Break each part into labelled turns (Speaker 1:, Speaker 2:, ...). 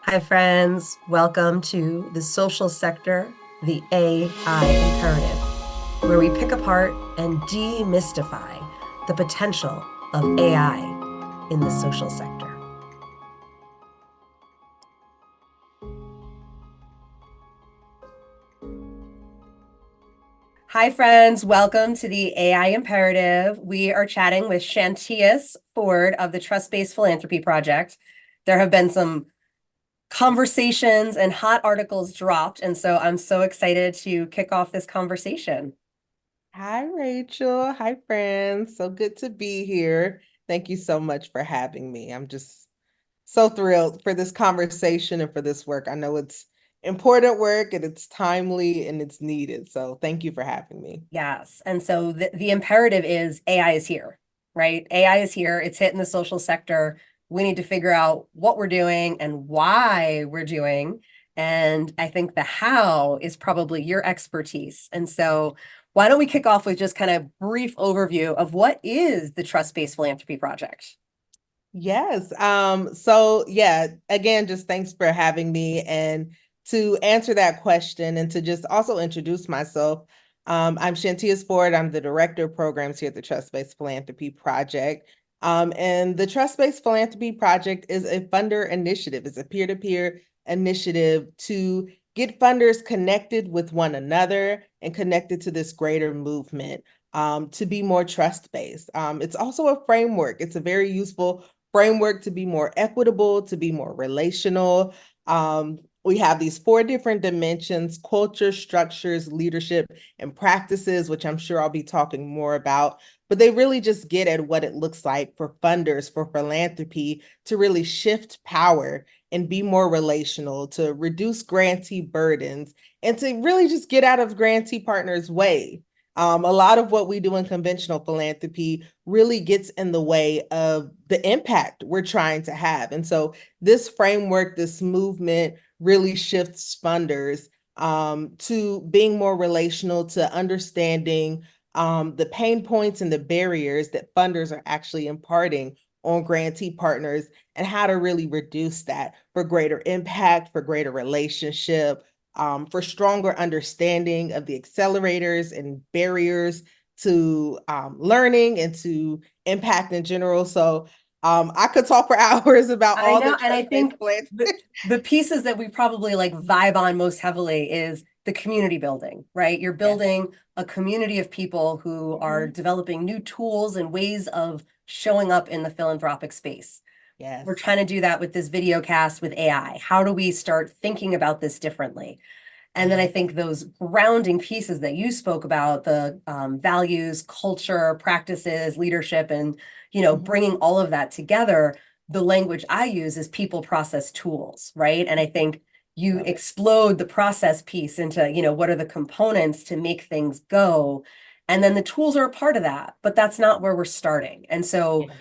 Speaker 1: Hi, friends. Welcome to the social sector, the AI imperative, where we pick apart and demystify the potential of AI in the social sector. Hi, friends. Welcome to the AI Imperative. We are chatting with Chantias Ford of the Trust-Based Philanthropy Project. There have been some conversations and hot articles dropped, and so I'm so excited to kick off this conversation.
Speaker 2: Hi, Rachel. Hi, friends. So good to be here. Thank you so much for having me. I'm just so thrilled for this conversation and for this work. I know it's important work and it's timely and it's needed. So thank you for having me.
Speaker 1: Yes. And so the imperative is AI is here, right? AI is here. It's hitting the social sector. We need to figure out what we're doing and why we're doing. And I think the how is probably your expertise. And so why don't we kick off with just kind of brief overview of what is the Trust-Based Philanthropy Project?
Speaker 2: Yes. So yeah, again, just thanks for having me. And to answer that question and to just also introduce myself, I'm Chantias Ford. I'm the Director of Programs here at the Trust-Based Philanthropy Project. And the Trust-Based Philanthropy Project is a funder initiative. It's a peer-to-peer initiative to get funders connected with one another and connected to this greater movement. To be more trust-based. It's also a framework. It's a very useful framework to be more equitable, to be more relational. We have these four different dimensions: culture, structures, leadership, and practices, which I'm sure I'll be talking more about. But they really just get at what it looks like for funders, for philanthropy to really shift power and be more relational, to reduce grantee burdens, and to really just get out of grantee partners' way. A lot of what we do in conventional philanthropy really gets in the way of the impact we're trying to have. And so this framework, this movement really shifts funders to being more relational, to understanding the pain points and the barriers that funders are actually imparting on grantee partners and how to really reduce that for greater impact, for greater relationship, for stronger understanding of the accelerators and barriers to learning and to impact in general. So I could talk for hours about
Speaker 1: I
Speaker 2: all the
Speaker 1: know, and I
Speaker 2: trust-based
Speaker 1: think
Speaker 2: plans.
Speaker 1: the pieces that we probably like vibe on most heavily is the community building, right? You're
Speaker 2: Yes.
Speaker 1: building a community of people who are
Speaker 2: Mhm.
Speaker 1: developing new tools and ways of showing up in the philanthropic space. We're
Speaker 2: Yes.
Speaker 1: trying to do that with this video cast with AI. How do we start thinking about this differently? And then I
Speaker 2: Yeah.
Speaker 1: think those grounding pieces that you spoke about, the values, culture, practices, leadership, and
Speaker 2: Mhm.
Speaker 1: bringing all of that together. The language I use is people, process, tools, right? And I think you
Speaker 2: Love it.
Speaker 1: explode the process piece into what are the components to make things go, and then the tools are a part of that, but that's not where we're starting. And so
Speaker 2: Yeah.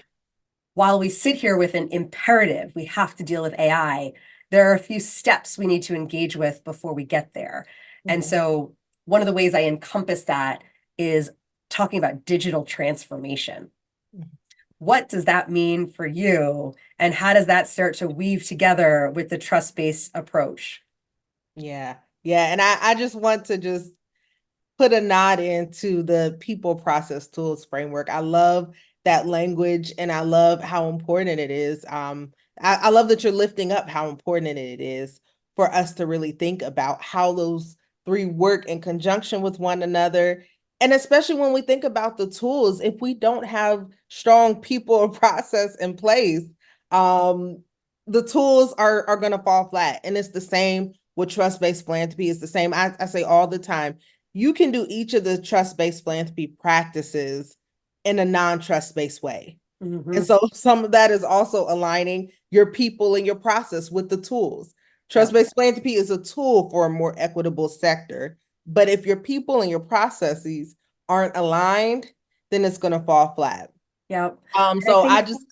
Speaker 1: while we sit here with an imperative, we have to deal with AI, there are a few steps we need to engage with before we get there. And
Speaker 2: Mhm.
Speaker 1: so one of the ways I encompass that is talking about digital transformation.
Speaker 2: Mhm.
Speaker 1: What does that mean for you? And how does that start to weave together with the trust-based approach?
Speaker 2: Yeah. Yeah. And I just want to just put a nod into the people process tools framework. I love that language and I love how important it is. I love that you're lifting up how important it is for us to really think about how those three work in conjunction with one another. And especially when we think about the tools, if we don't have strong people or process in place, um, the tools are going to fall flat. And it's the same with trust-based philanthropy. It's the same. I say all the time, you can do each of the trust-based philanthropy practices in a non-trust-based way. And
Speaker 1: Mhm.
Speaker 2: so some of that is also aligning your people and your process with the tools.
Speaker 1: Yep.
Speaker 2: Trust-based philanthropy is a tool for a more equitable sector. But if your people and your processes aren't aligned, then it's going to fall flat.
Speaker 1: Yep. And I
Speaker 2: So I
Speaker 1: think
Speaker 2: just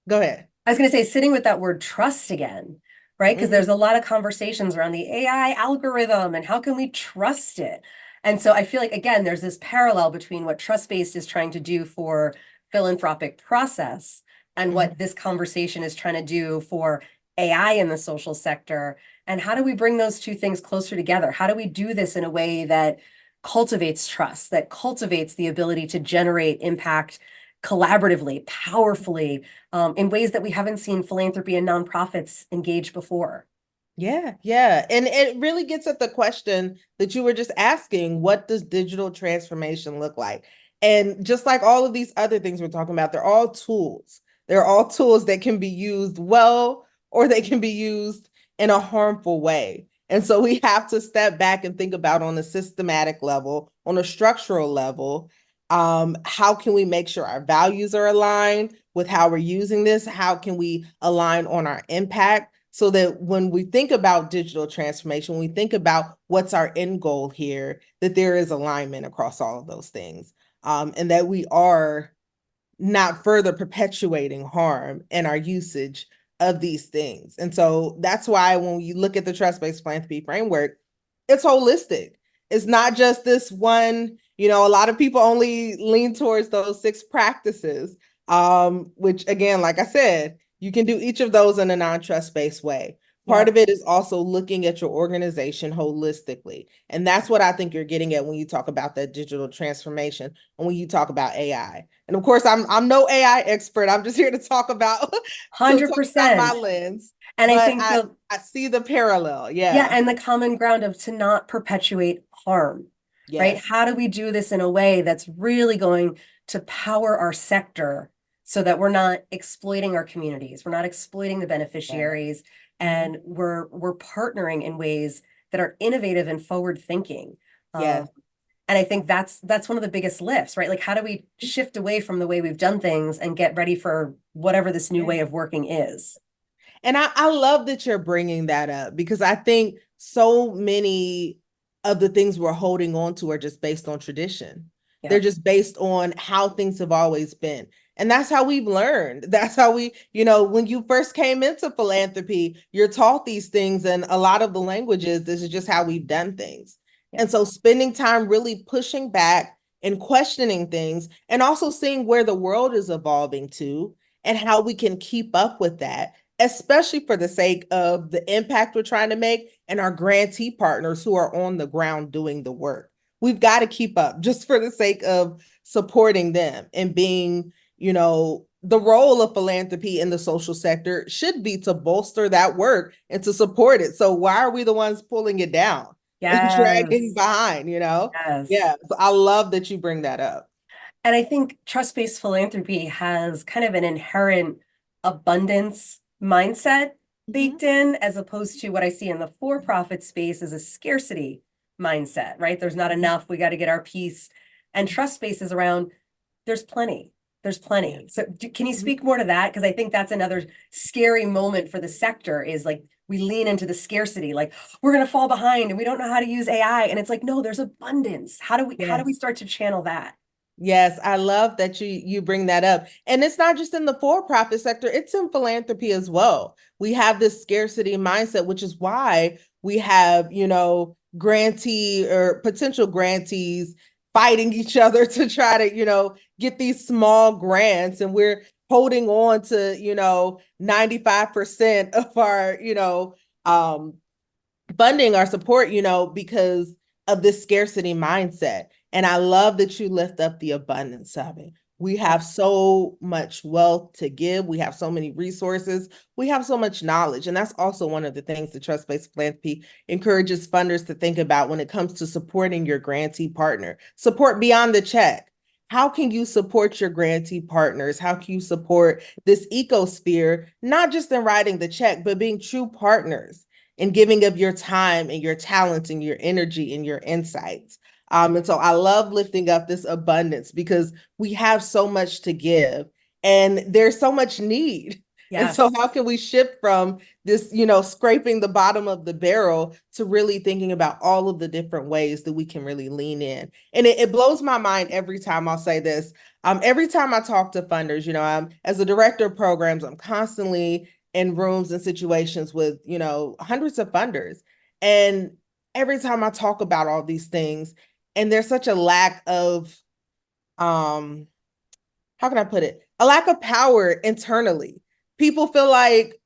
Speaker 2: go ahead.
Speaker 1: I was going to say, sitting with that word trust again, right? Because
Speaker 2: Mhm.
Speaker 1: there's a lot of conversations around the AI algorithm and how can we trust it? And so I feel like, again, there's this parallel between what trust-based is trying to do for philanthropic process and
Speaker 2: Mhm.
Speaker 1: what this conversation is trying to do for AI in the social sector? And how do we bring those two things closer together? How do we do this in a way that cultivates trust, that cultivates the ability to generate impact collaboratively, powerfully, in ways that we haven't seen philanthropy and nonprofits engage before?
Speaker 2: Yeah, yeah. And it really gets at the question that you were just asking, what does digital transformation look like? And just like all of these other things we're talking about, they're all tools. They're all tools that can be used well, or they can be used in a harmful way. And so we have to step back and think about, on a systematic level, on a structural level, how can we make sure our values are aligned with how we're using this? How can we align on our impact? So that when we think about digital transformation, when we think about what's our end goal here, that there is alignment across all of those things, and that we are not further perpetuating harm in our usage of these things. And so that's why when you look at the trust-based philanthropy framework, it's holistic. It's not just this one, a lot of people only lean towards those 6 practices, which again, like I said, you can do each of those in a non-trust-based way. Part
Speaker 1: Yeah,
Speaker 2: of it is also looking at your organization holistically. And that's what I think you're getting at when you talk about that digital transformation and when you talk about AI. And of course, I'm no AI expert. I'm just here to talk about my
Speaker 1: 100%.
Speaker 2: lens,
Speaker 1: And I
Speaker 2: but
Speaker 1: think
Speaker 2: I see the parallel.
Speaker 1: yeah,
Speaker 2: Yeah.
Speaker 1: and the common ground of to not perpetuate harm, right?
Speaker 2: Yes.
Speaker 1: How do we do this in a way that's really going to power our sector so that we're not exploiting our communities, we're not exploiting the
Speaker 2: Yeah.
Speaker 1: beneficiaries,
Speaker 2: Mhm.
Speaker 1: and we're partnering in ways that are innovative and forward thinking.
Speaker 2: Yes.
Speaker 1: And I think that's one of the biggest lifts, right? Like how do we shift away from the way we've done things and get ready for whatever this new
Speaker 2: Yeah.
Speaker 1: way of working is?
Speaker 2: And I love that you're bringing that up, because I think so many of the things we're holding on to are just based on tradition. They're
Speaker 1: Yeah.
Speaker 2: just based on how things have always been. And that's how we've learned. That's how when you first came into philanthropy, you're taught these things, and a lot of the languages, this is just how we've done things.
Speaker 1: Yeah.
Speaker 2: And so spending time really pushing back and questioning things, and also seeing where the world is evolving to and how we can keep up with that, especially for the sake of the impact we're trying to make and our grantee partners who are on the ground doing the work. We've got to keep up just for the sake of supporting them and being, the role of philanthropy in the social sector should be to bolster that work and to support it. So why are we the ones pulling it down and dragging
Speaker 1: Yes.
Speaker 2: behind?
Speaker 1: Yes.
Speaker 2: Yeah, so I love that you bring that up.
Speaker 1: And I think trust-based philanthropy has kind of an inherent abundance mindset
Speaker 2: Mhm.
Speaker 1: baked in, as opposed to what I see in the for-profit space as a scarcity mindset, right? There's not
Speaker 2: Mhm.
Speaker 1: enough, we got to get our piece. And trust-based is around, there's plenty. There's
Speaker 2: Yeah.
Speaker 1: plenty. So can you
Speaker 2: Mhm.
Speaker 1: speak more to that? Because I think that's another scary moment for the sector is like we lean into the scarcity, like we're going to fall behind and we don't know how to use AI. And it's like, no, there's abundance. How do we
Speaker 2: Yes.
Speaker 1: start to channel that?
Speaker 2: Yes, I love that you bring that up. And it's not just in the for-profit sector, it's in philanthropy as well. We have this scarcity mindset, which is why we have, grantee or potential grantees fighting each other to try to, get these small grants. And we're holding on to, 95% of our, funding our support, because of this scarcity mindset. And I love that you lift up the abundance of it. We
Speaker 1: Yeah.
Speaker 2: have so much wealth to give. We have so many resources. We have so much knowledge. And that's also one of the things the trust-based philanthropy encourages funders to think about when it comes to supporting your grantee partner. Support beyond the check. How can you support your grantee partners? How can you support this ecosphere, not just in writing the check, but being true partners and giving of your time and your talents and your energy and your insights. And so I love lifting up this abundance, because we have so much to give and there's so much need. And so
Speaker 1: Yes.
Speaker 2: how can we shift from this, scraping the bottom of the barrel to really thinking about all of the different ways that we can really lean in? And it blows my mind every time. I'll say this. Every time I talk to funders, I'm as a director of programs, I'm constantly in rooms and situations with, hundreds of funders. And every time I talk about all these things, and there's such a lack of, how can I put it? A lack of power internally. People feel like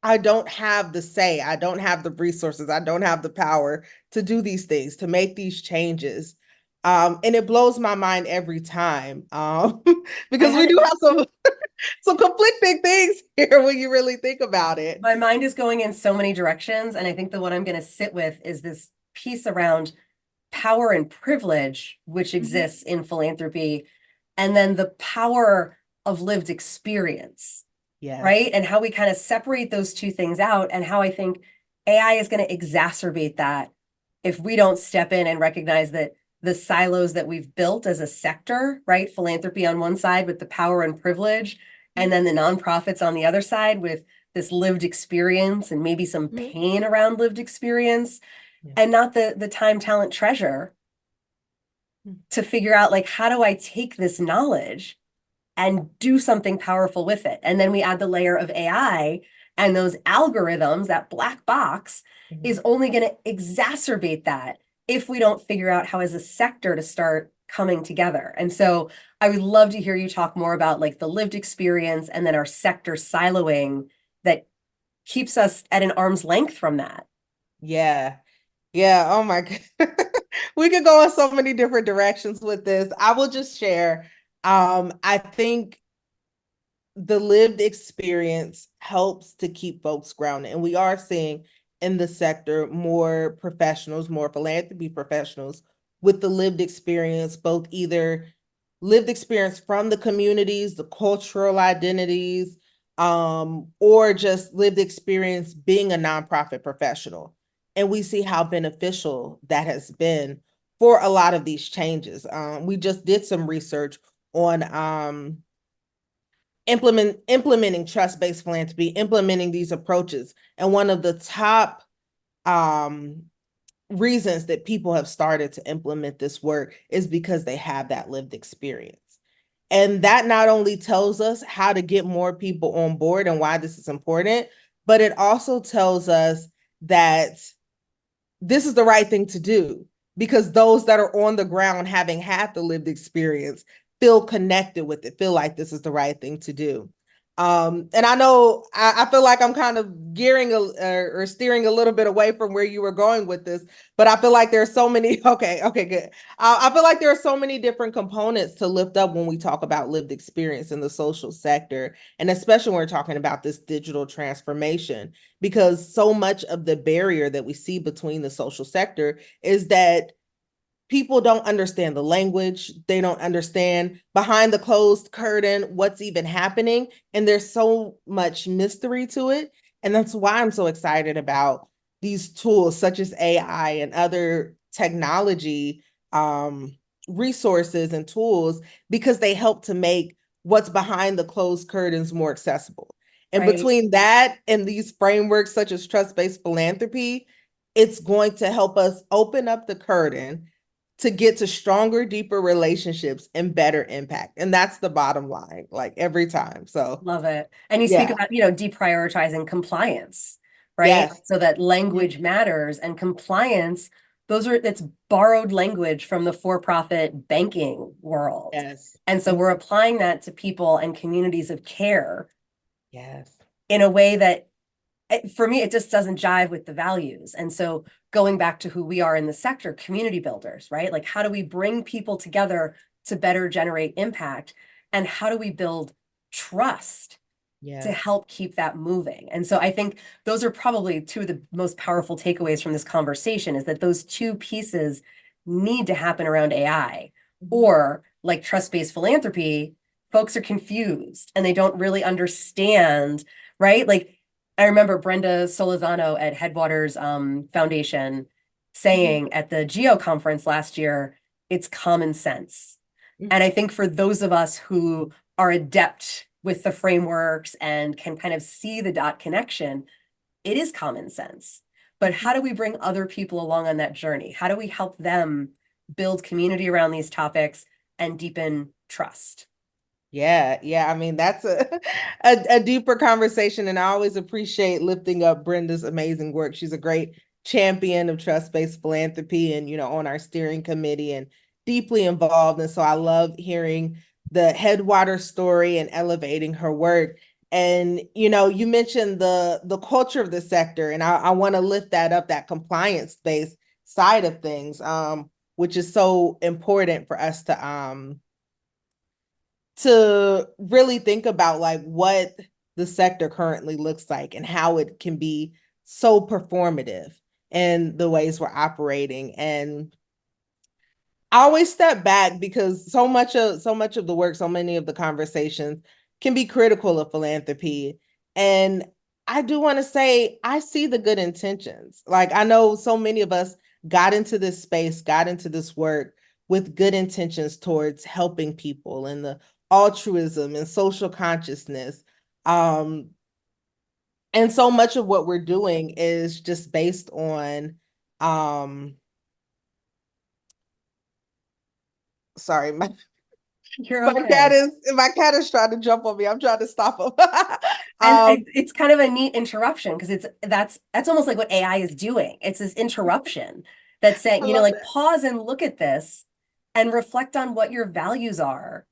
Speaker 2: I don't have the say, I don't have the resources, I don't have the power to do these things, to make these changes. And it blows my mind every time.
Speaker 1: I
Speaker 2: Because
Speaker 1: had
Speaker 2: we
Speaker 1: it,
Speaker 2: do have some conflicting things here when you really think about it.
Speaker 1: my mind is going in so many directions, and I think the one I'm going to sit with is this piece around power and privilege, which
Speaker 2: Mhm.
Speaker 1: exists in philanthropy, and then the power of lived experience,
Speaker 2: Yes.
Speaker 1: right? And how we kind of separate those two things out, and how I think AI is going to exacerbate that if we don't step in and recognize that the silos that we've built as a sector, right? Philanthropy on one side with the power and privilege, and then the nonprofits on the other side with this lived experience and maybe some
Speaker 2: Mhm.
Speaker 1: pain around lived experience,
Speaker 2: Yeah.
Speaker 1: and not the time, talent, treasure to figure out like, how do I take this knowledge and do something powerful with it? And then we add the layer of AI, and those algorithms, that black box
Speaker 2: Mhm.
Speaker 1: is only going to exacerbate that if we don't figure out how as a sector to start coming together. And so I would love to hear you talk more about like the lived experience and then our sector siloing that keeps us at an arm's length from that.
Speaker 2: Yeah. Yeah. Oh my God. We could go in so many different directions with this. I will just share. I think the lived experience helps to keep folks grounded. And we are seeing in the sector more professionals, more philanthropy professionals with the lived experience, both either lived experience from the communities, the cultural identities, or just lived experience being a nonprofit professional. And we see how beneficial that has been for a lot of these changes. We just did some research on implementing trust-based philanthropy, implementing these approaches. And one of the top um, reasons that people have started to implement this work is because they have that lived experience. And that not only tells us how to get more people on board and why this is important, but it also tells us that this is the right thing to do because those that are on the ground having had the lived experience feel connected with it, feel like this is the right thing to do. And I know I feel like I'm kind of gearing or steering a little bit away from where you were going with this, but I feel like there are so many. Okay, good. I feel like there are so many different components to lift up when we talk about lived experience in the social sector, and especially when we're talking about this digital transformation, because so much of the barrier that we see between the social sector is that people don't understand the language. They don't understand behind the closed curtain what's even happening. And there's so much mystery to it. And that's why I'm so excited about these tools such as AI and other technology resources and tools, because they help to make what's behind the closed curtains more accessible. And
Speaker 1: Right.
Speaker 2: between that and these frameworks such as trust-based philanthropy, it's going to help us open up the curtain to get to stronger, deeper relationships and better impact. And that's the bottom line, like every time. So,
Speaker 1: Love it. And you speak
Speaker 2: yeah,
Speaker 1: about, deprioritizing compliance, right?
Speaker 2: yes,
Speaker 1: So that
Speaker 2: mhm,
Speaker 1: language matters, and compliance, it's borrowed language from the for-profit banking world.
Speaker 2: yes,
Speaker 1: And so we're applying that to people and communities of care
Speaker 2: yes,
Speaker 1: in a way that for me, it just doesn't jive with the values. And so going back to who we are in the sector, community builders, right? Like, how do we bring people together to better generate impact? And how do we build trust to
Speaker 2: yes,
Speaker 1: help keep that moving? And so I think those are probably two of the most powerful takeaways from this conversation, is that those two pieces need to happen around AI.
Speaker 2: mhm,
Speaker 1: Or like trust-based philanthropy, folks are confused and they don't really understand, right? Like, I remember Brenda Solizano at Headwaters Foundation
Speaker 2: mhm,
Speaker 1: saying at the GEO conference last year, it's common sense. And I
Speaker 2: mhm,
Speaker 1: think for those of us who are adept with the frameworks and can kind of see the dot connection, it is common sense. But
Speaker 2: mhm.
Speaker 1: how do we bring other people along on that journey? How do we help them build community around these topics and deepen trust?
Speaker 2: Yeah, yeah. I mean, that's a deeper conversation, and I always appreciate lifting up Brenda's amazing work. She's a great champion of trust-based philanthropy, and on our steering committee and deeply involved. And so I love hearing the Headwater story and elevating her work. And you mentioned the culture of the sector, and I want to lift that up, that compliance-based side of things, which is so important for us to really think about, like, what the sector currently looks like and how it can be so performative in the ways we're operating. And I always step back because so much of the work, so many of the conversations can be critical of philanthropy. And I do want to say I see the good intentions. Like, I know so many of us got into this space, got into this work with good intentions towards helping people and the altruism and social consciousness. Um, and so much of what we're doing is just based on um sorry, my
Speaker 1: You're
Speaker 2: My cat
Speaker 1: okay.
Speaker 2: is my cat is trying to jump on me. I'm trying to stop him.
Speaker 1: And
Speaker 2: um,
Speaker 1: it's kind of a neat interruption because that's almost like what AI is doing. It's this interruption that's
Speaker 2: I
Speaker 1: saying,
Speaker 2: love
Speaker 1: like
Speaker 2: that.
Speaker 1: pause and look at this and reflect on what your values are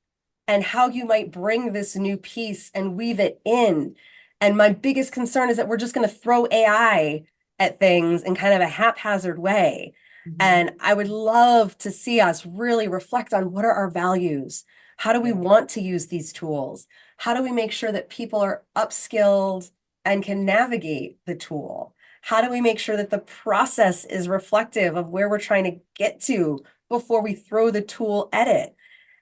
Speaker 1: and how you might bring this new piece and weave it in. And my biggest concern is that we're just going to throw AI at things in kind of a haphazard way.
Speaker 2: Mhm.
Speaker 1: And I would love to see us really reflect on what are our values? How do we
Speaker 2: Yeah.
Speaker 1: want to use these tools? How do we make sure that people are upskilled and can navigate the tool? How do we make sure that the process is reflective of where we're trying to get to before we throw the tool at it?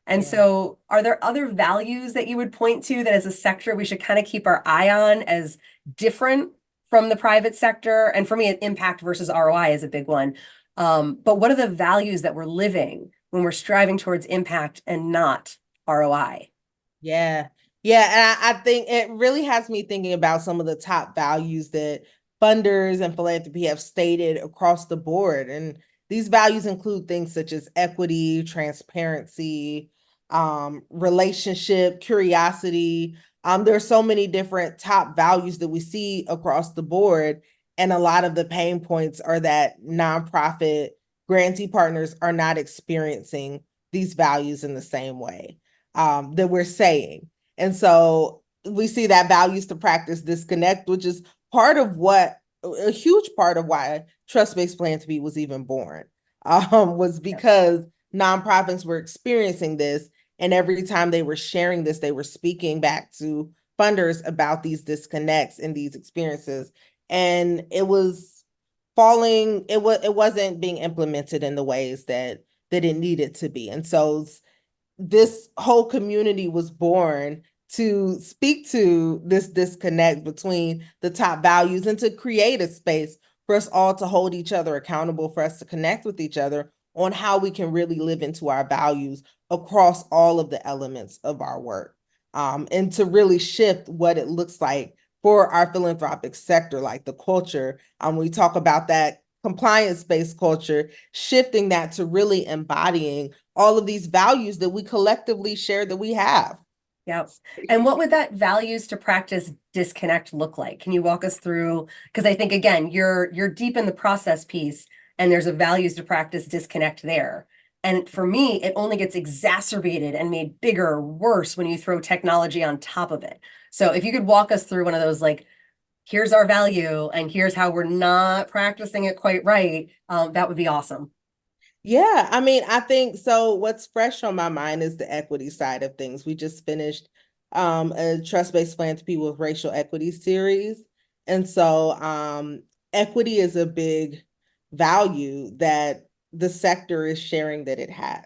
Speaker 1: And
Speaker 2: Yeah.
Speaker 1: so, are there other values that you would point to that as a sector we should kind of keep our eye on as different from the private sector? And for me, impact versus ROI is a big one. But what are the values that we're living when we're striving towards impact and not ROI?
Speaker 2: Yeah. Yeah. And I think it really has me thinking about some of the top values that funders and philanthropy have stated across the board. And these values include things such as equity, transparency, relationship, curiosity. There are so many different top values that we see across the board. And a lot of the pain points are that nonprofit grantee partners are not experiencing these values in the same way that we're saying. And so we see that values to practice disconnect, which is part of what a huge part of why trust-based philanthropy was even born, was
Speaker 1: Yeah.
Speaker 2: because nonprofits were experiencing this. And every time they were sharing this, they were speaking back to funders about these disconnects and these experiences. And it wasn't being implemented in the ways that it needed to be. And so this whole community was born to speak to this disconnect between the top values and to create a space for us all to hold each other accountable, for us to connect with each other on how we can really live into our values across all of the elements of our work, and to really shift what it looks like for our philanthropic sector, like the culture. We talk about that compliance-based culture, shifting that to really embodying all of these values that we collectively share that we have.
Speaker 1: Yep. And what would that values to practice disconnect look like? Can you walk us through? Because I think again, you're deep in the process piece, and there's a values to practice disconnect there. And for me, it only gets exacerbated and made bigger or worse when you throw technology on top of it. So if you could walk us through one of those, like, here's our value and here's how we're not practicing it quite right, that would be awesome.
Speaker 2: Yeah, I mean, I think so. What's fresh on my mind is the equity side of things. We just finished a trust-based philanthropy with racial equity series. And so equity is a big value that the sector is sharing that it has.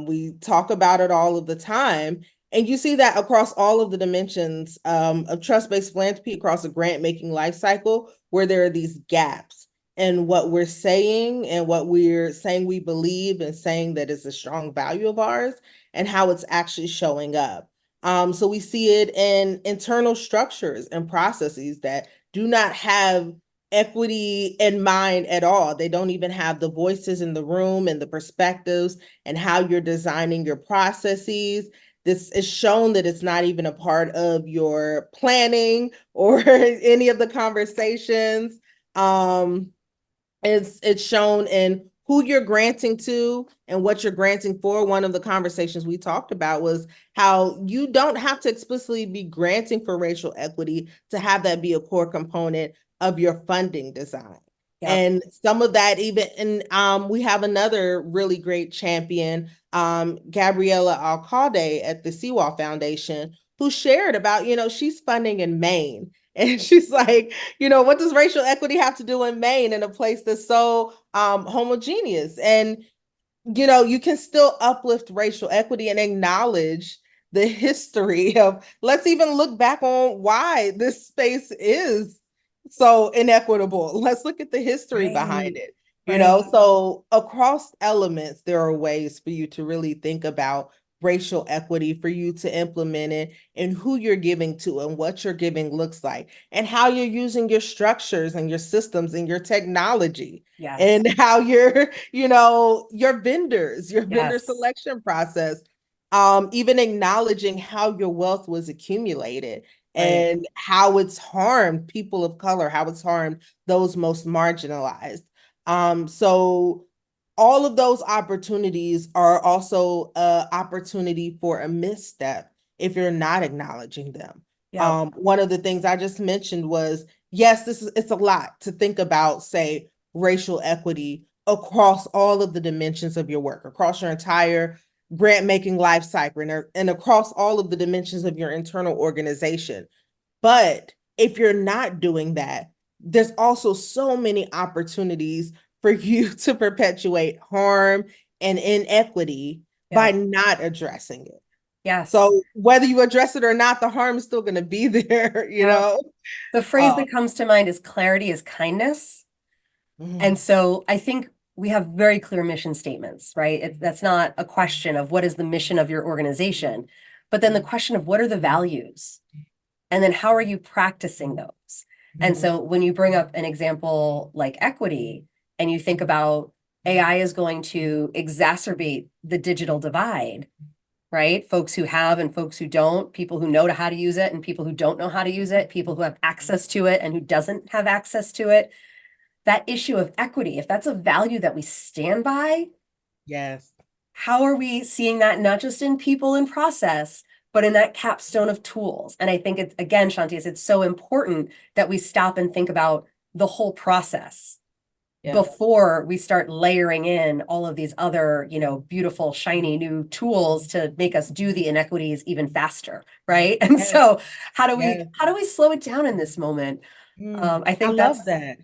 Speaker 2: We talk about it all of the time. And you see that across all of the dimensions of trust-based philanthropy across the grant-making life cycle, where there are these gaps and what we're saying and what we're saying we believe and saying that is a strong value of ours and how it's actually showing up. So we see it in internal structures and processes that do not have equity in mind at all. They don't even have the voices in the room and the perspectives and how you're designing your processes. This is shown that it's not even a part of your planning or any of the conversations. Um, it's shown in who you're granting to and what you're granting for. One of the conversations we talked about was how you don't have to explicitly be granting for racial equity to have that be a core component of your funding design.
Speaker 1: Yep.
Speaker 2: And some of that even, and we have another really great champion, Gabriella Alcalde at the Seawall Foundation, who shared about, she's funding in Maine. And she's like, what does racial equity have to do in Maine, in a place that's so homogeneous? And you can still uplift racial equity and acknowledge the history of, let's even look back on why this space is so inequitable. Let's look at the history behind
Speaker 1: Right.
Speaker 2: it.
Speaker 1: Right.
Speaker 2: So across elements, there are ways for you to really think about racial equity, for you to implement it, and who you're giving to and what your giving looks like, and how you're using your structures and your systems and your technology,
Speaker 1: Yes.
Speaker 2: and how your vendors, your vendor
Speaker 1: Yes.
Speaker 2: selection process, even acknowledging how your wealth was accumulated
Speaker 1: Right.
Speaker 2: and how it's harmed people of color, how it's harmed those most marginalized. So all of those opportunities are also an opportunity for a misstep if you're not acknowledging them.
Speaker 1: Yep.
Speaker 2: One of the things I just mentioned was, yes, it's a lot to think about, say, racial equity across all of the dimensions of your work, across your entire grant making life cycle, and across all of the dimensions of your internal organization. But if you're not doing that, there's also so many opportunities for you to perpetuate harm and inequity by
Speaker 1: Yep.
Speaker 2: not addressing it.
Speaker 1: Yes.
Speaker 2: So whether you address it or not, the harm is still going to be there,
Speaker 1: Yep. The phrase
Speaker 2: Uh,
Speaker 1: that comes to mind is clarity is kindness. And
Speaker 2: mm,
Speaker 1: so I think we have very clear mission statements, right? That's not a question of what is the mission of your organization, but then the question of what are the values? And then how are you practicing those? And
Speaker 2: mhm,
Speaker 1: so when you bring up an example like equity and you think about AI is going to exacerbate the digital divide, right? Folks who have and folks who don't, people who know how to use it and people who don't know how to use it, people who have access to it and who doesn't have access to it. That issue of equity, if that's a value that we stand by,
Speaker 2: yes,
Speaker 1: how are we seeing that not just in people and process, but in that capstone of tools? And I think it's, again, Chantias, it's so important that we stop and think about the whole process
Speaker 2: yeah,
Speaker 1: before we start layering in all of these other, beautiful, shiny new tools to make us do the inequities even faster, right? And
Speaker 2: yes,
Speaker 1: so
Speaker 2: yes.
Speaker 1: how do we slow it down in this moment? I
Speaker 2: I
Speaker 1: think
Speaker 2: love
Speaker 1: that's
Speaker 2: that.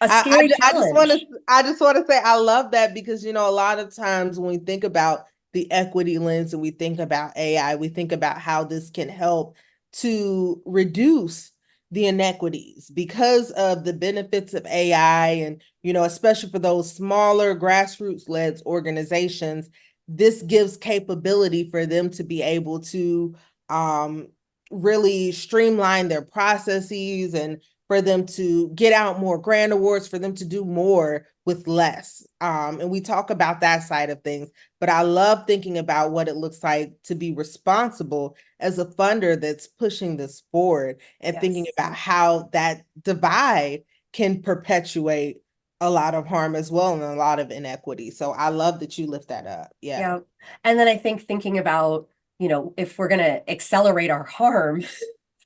Speaker 1: a
Speaker 2: I,
Speaker 1: scary
Speaker 2: I just want to
Speaker 1: challenge.
Speaker 2: I just want to say I love that, because a lot of times when we think about the equity lens and we think about AI, we think about how this can help to reduce the inequities because of the benefits of AI, and especially for those smaller grassroots led organizations, this gives capability for them to be able to um really streamline their processes, and for them to get out more grant awards, for them to do more with less. And we talk about that side of things, but I love thinking about what it looks like to be responsible as a funder that's pushing this forward, and thinking
Speaker 1: Yes.
Speaker 2: about how that divide can perpetuate a lot of harm as well, and a lot of inequity. So I love that you lift that up. Yeah.
Speaker 1: Yeah. And then I think thinking about, if we're going to accelerate our harm,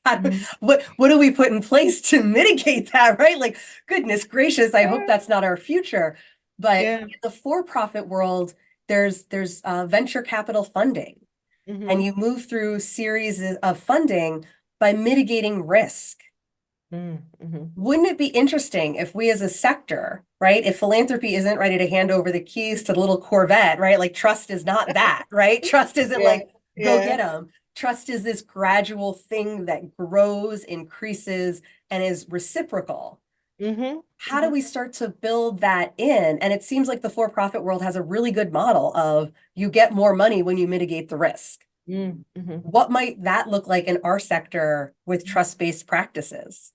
Speaker 2: Mhm.
Speaker 1: what do we put in place to mitigate that, right? Like, goodness gracious, I hope
Speaker 2: Yeah.
Speaker 1: that's not our future. But
Speaker 2: Yeah.
Speaker 1: in the for-profit world, there's venture capital funding, and
Speaker 2: Hmm.
Speaker 1: you move through series of funding by mitigating risk.
Speaker 2: Hmm.
Speaker 1: Wouldn't it be interesting if we as a sector, right, if philanthropy isn't ready to hand over the keys to the little Corvette, right? Like trust is not that, right? Trust isn't
Speaker 2: Yeah.
Speaker 1: like, go get
Speaker 2: Yeah.
Speaker 1: them. Trust is this gradual thing that grows, increases, and is reciprocal.
Speaker 2: Hmm.
Speaker 1: How do
Speaker 2: Hmm.
Speaker 1: we start to build that in? And it seems like the for-profit world has a really good model of you get more money when you mitigate the risk.
Speaker 2: Hmm.
Speaker 1: What might that look like in our sector with trust-based practices?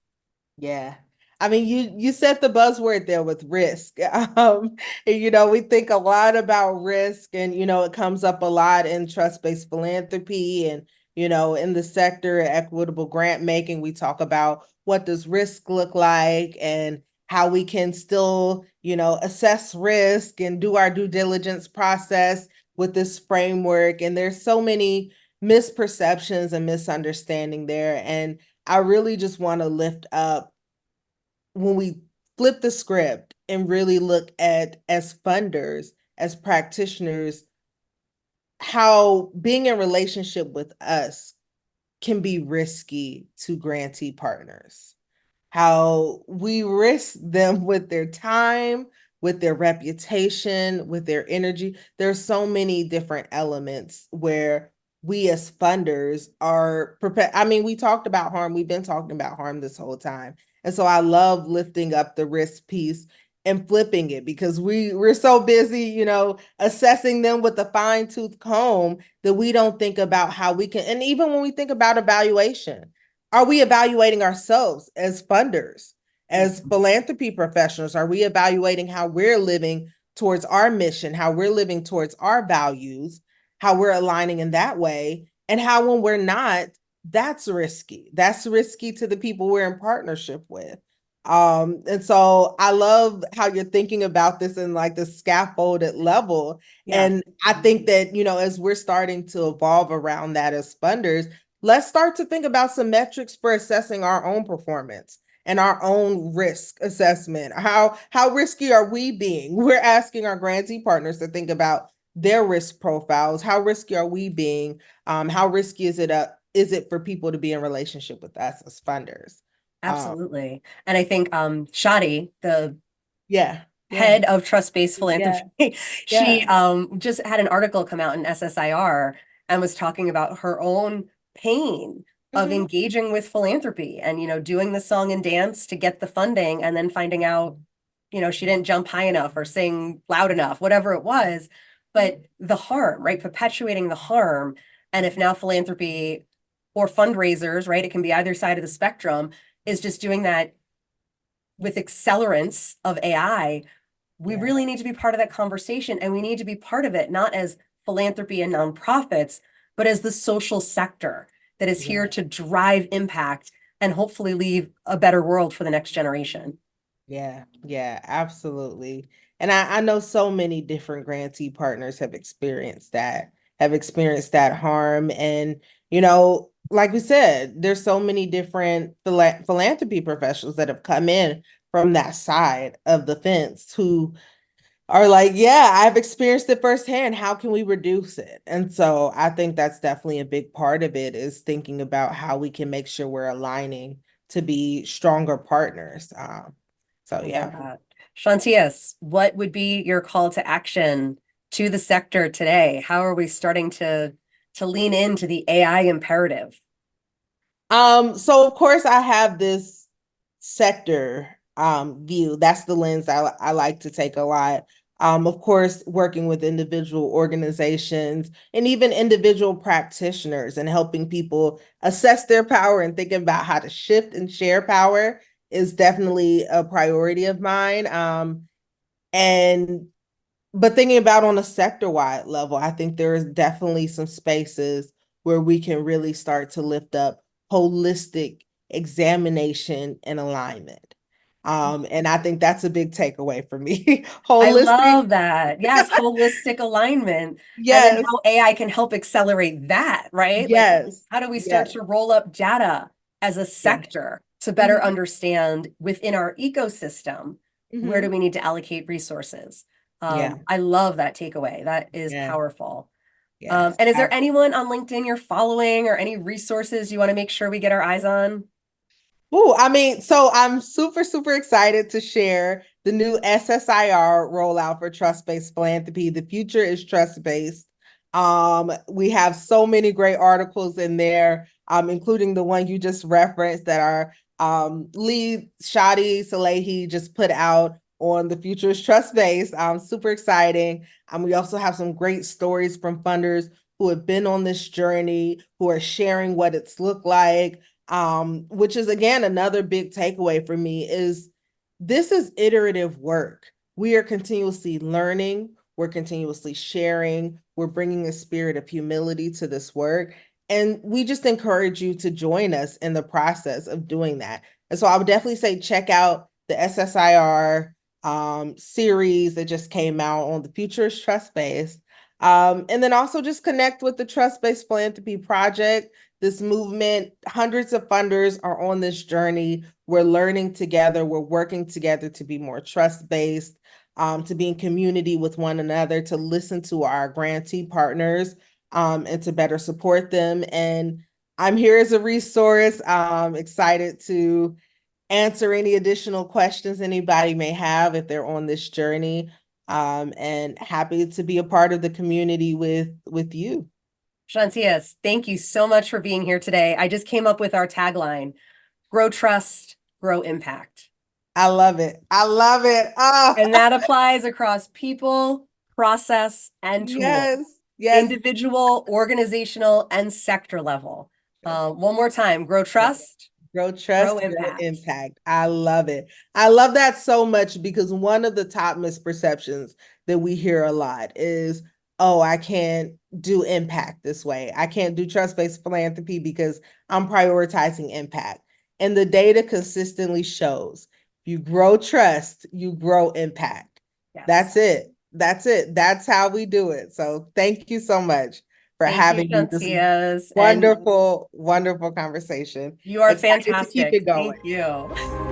Speaker 2: Yeah. I mean, you said the buzzword there with risk. And, we think a lot about risk, and, it comes up a lot in trust-based philanthropy, and, in the sector, equitable grant making, we talk about what does risk look like, and how we can still, assess risk and do our due diligence process with this framework. And there's so many misperceptions and misunderstanding there. And I really just want to lift up when we flip the script and really look at, as funders, as practitioners, how being in relationship with us can be risky to grantee partners, how we risk them with their time, with their reputation, with their energy. There's so many different elements where we as funders are prepared. I mean, we talked about harm. We've been talking about harm this whole time. And so I love lifting up the risk piece and flipping it because we're so busy, assessing them with a fine-tooth comb that we don't think about how we can. And even when we think about evaluation, are we evaluating ourselves as funders, as
Speaker 1: Mhm.
Speaker 2: philanthropy professionals? Are we evaluating how we're living towards our mission, how we're living towards our values, how we're aligning in that way? And how, when we're not, that's risky. That's risky to the people we're in partnership with. And so I love how you're thinking about this in like the scaffolded level.
Speaker 1: Yeah,
Speaker 2: And I think that, as we're starting to evolve around that as funders, let's start to think about some metrics for assessing our own performance and our own risk assessment. How risky are we being? We're asking our grantee partners to think about their risk profiles. How risky are we being? How risky is it for people to be in relationship with us as funders? Um,
Speaker 1: absolutely. And I think Shadi, the
Speaker 2: yeah, yeah,
Speaker 1: head of Trust-Based
Speaker 2: yeah,
Speaker 1: Philanthropy, she
Speaker 2: yeah.
Speaker 1: just had an article come out in SSIR and was talking about her own pain of
Speaker 2: Mm-hmm.
Speaker 1: engaging with philanthropy and, doing the song and dance to get the funding and then finding out, she didn't jump high enough or sing loud enough, whatever it was. But the harm, right? Perpetuating the harm. And if now philanthropy or fundraisers, right? It can be either side of the spectrum, is just doing that with accelerants of AI. We
Speaker 2: Yeah,
Speaker 1: really need to be part of that conversation, and we need to be part of it not as philanthropy and nonprofits, but as the social sector that is here
Speaker 2: yeah.
Speaker 1: to drive impact and hopefully leave a better world for the next generation.
Speaker 2: Yeah, yeah, absolutely. And I know so many different grantee partners have experienced that harm. And, like we said, there's so many different philanthropy professionals that have come in from that side of the fence who are like, yeah, I've experienced it firsthand. How can we reduce it? And so I think that's definitely a big part of it, is thinking about how we can make sure we're aligning to be stronger partners. So
Speaker 1: I love
Speaker 2: yeah.
Speaker 1: that. Chantias, what would be your call to action to the sector today? How are we starting to lean into the AI imperative?
Speaker 2: So of course I have this sector view. That's the lens I like to take a lot. Of course, working with individual organizations and even individual practitioners and helping people assess their power and thinking about how to shift and share power is definitely a priority of mine. And but thinking about on a sector-wide level, I think there is definitely some spaces where we can really start to lift up holistic examination and alignment. And I think that's a big takeaway for me.
Speaker 1: I
Speaker 2: Holistic,
Speaker 1: love that. Yes, holistic alignment. And then
Speaker 2: yes,
Speaker 1: how AI can help accelerate that, right? Like,
Speaker 2: yes,
Speaker 1: how do we start
Speaker 2: yes,
Speaker 1: to roll up data as a
Speaker 2: yeah.
Speaker 1: sector to better
Speaker 2: Hmm.
Speaker 1: understand within our ecosystem, where do
Speaker 2: Hmm.
Speaker 1: we need to allocate resources?
Speaker 2: Yeah,
Speaker 1: I love that takeaway. That is
Speaker 2: yeah,
Speaker 1: powerful.
Speaker 2: yes.
Speaker 1: And is there anyone on LinkedIn you're following or any resources you want to make sure we get our eyes on?
Speaker 2: Oh, I mean, so I'm super, super excited to share the new SSIR rollout for trust-based philanthropy. The future is trust-based. We have so many great articles in there, including the one you just referenced that our lead Shadi Salehi just put out on the future is trust-based. Super exciting. We also have some great stories from funders who have been on this journey, who are sharing what it's looked like, which is again another big takeaway for me is this is iterative work. We are continuously learning, we're continuously sharing, we're bringing a spirit of humility to this work, and we just encourage you to join us in the process of doing that. And so I would definitely say check out the SSIR series that just came out on the future is trust-based. And then also just connect with the Trust-Based Philanthropy Project. This movement, hundreds of funders are on this journey. We're learning together. We're working together to be more trust-based, to be in community with one another, to listen to our grantee partners, and to better support them. And I'm here as a resource. Excited to answer any additional questions anybody may have if they're on this journey. And happy to be a part of the community with you.
Speaker 1: Chantias, thank you so much for being here today. I just came up with our tagline, grow trust, grow impact.
Speaker 2: I love it. I love it.
Speaker 1: And that applies across people, process, and tool,
Speaker 2: yes, yes.
Speaker 1: individual, organizational, and sector level. One more time, grow trust,
Speaker 2: Grow
Speaker 1: grow
Speaker 2: trust, grow
Speaker 1: impact.
Speaker 2: impact. I love it. I love that so much because one of the top misperceptions that we hear a lot is, oh, I can't do impact this way. I can't do trust-based philanthropy because I'm prioritizing impact. And the data consistently shows you grow trust, you grow impact.
Speaker 1: Yes.
Speaker 2: That's it. That's it. That's how we do it. So thank you so much for
Speaker 1: Thank you,
Speaker 2: having me. This
Speaker 1: Chantias. And
Speaker 2: wonderful, wonderful conversation.
Speaker 1: you are
Speaker 2: Excited to keep
Speaker 1: fantastic.
Speaker 2: it going.
Speaker 1: Thank you.